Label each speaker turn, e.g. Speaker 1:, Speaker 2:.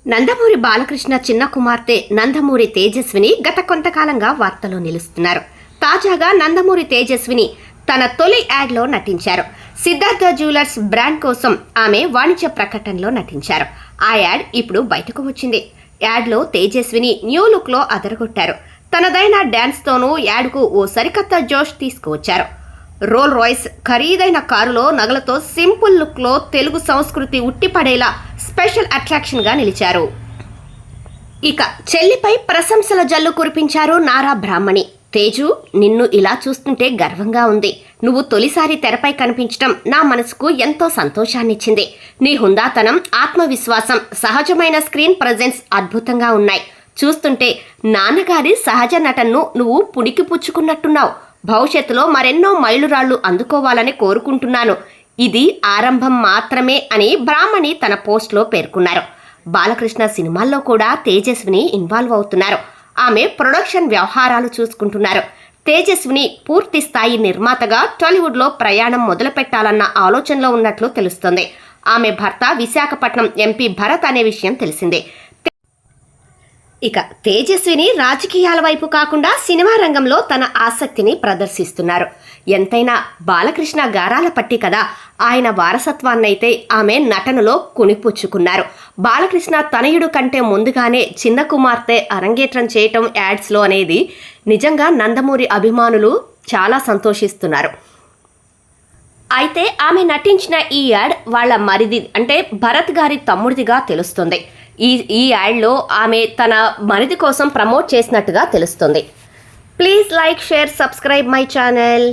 Speaker 1: నందమూరి బాలకృష్ణ చిన్న కుమార్తె నందమూరి తేజస్విని గత కొంతకాలంగా వార్తలో నిలుస్తున్నారు. తాజాగా నందమూరి తేజస్విని తన తొలి యాడ్లో నటించారు. సిద్ధార్థ జ్యువెలర్స్ బ్రాండ్ కోసం ఆమె వాణిజ్య ప్రకటనలో నటించారు. ఆ యాడ్ ఇప్పుడు బయటకు వచ్చింది. యాడ్లో తేజస్విని న్యూ లుక్లో అదరగొట్టారు. తనదైన డ్యాన్స్తోనూ యాడ్కు ఓ సరికొత్త జోష్ తీసుకువచ్చారు. రోల్ రాయ్స్ ఖరీదైన కారులో నగలతో సింపుల్ లుక్లో తెలుగు సంస్కృతి ఉట్టిపడేలా స్పెషల్ అట్రాక్షన్గా నిలిచారు. ఇక చెల్లిపై ప్రశంసల జల్లు కురిపించారు నారా బ్రాహ్మణి. తేజు, నిన్ను ఇలా చూస్తుంటే గర్వంగా ఉంది. నువ్వు తొలిసారి తెరపై కనిపించడం నా మనసుకు ఎంతో సంతోషాన్నిచ్చింది. నీ హుందాతనం, ఆత్మవిశ్వాసం, సహజమైన స్క్రీన్ ప్రజెన్స్ అద్భుతంగా ఉన్నాయి. చూస్తుంటే నాన్నగారి సహజ నటనను నువ్వు పుణికి పుచ్చుకున్నట్టున్నావు. భవిష్యత్తులో మరెన్నో మైలురాళ్లు అందుకోవాలని కోరుకుంటున్నాను. ఇది ఆరంభం మాత్రమే అని బ్రాహ్మణి తన పోస్ట్లో పేర్కొన్నారు. బాలకృష్ణ సినిమాల్లో కూడా తేజస్విని ఇన్వాల్వ్ అవుతున్నారు. ఆమె ప్రొడక్షన్ వ్యవహారాలు చూసుకుంటున్నారు. తేజస్విని పూర్తి స్థాయి నిర్మాతగా టాలీవుడ్లో ప్రయాణం మొదలుపెట్టాలన్న ఆలోచనలో ఉన్నట్లు తెలుస్తోంది. ఆమె భర్త విశాఖపట్నం ఎంపీ భరత్ అనే విషయం తెలిసిందే. ఇక తేజస్విని రాజకీయాల వైపు కాకుండా సినిమా రంగంలో తన ఆసక్తిని ప్రదర్శిస్తున్నారు. ఎంతైనా బాలకృష్ణ గారాల పట్టి కదా. ఆయన వారసత్వాన్నైతే ఆమె నటనలో కునిపుచ్చుకున్నారు. బాలకృష్ణ తనయుడు కంటే ముందుగానే చిన్న కుమార్తె అరంగేట్రం చేయటం యాడ్స్లో అనేది నిజంగా నందమూరి అభిమానులు చాలా సంతోషిస్తున్నారు. అయితే ఆమె నటించిన ఈ యాడ్ వాళ్ళ మరిది అంటే భరత్ గారి తమ్ముడిదిగా తెలుస్తుంది. ఈ యాడ్లో ఆమె తన మరిది కోసం ప్రమోట్ చేసినట్టుగా తెలుస్తుంది. Please like, share, subscribe my channel.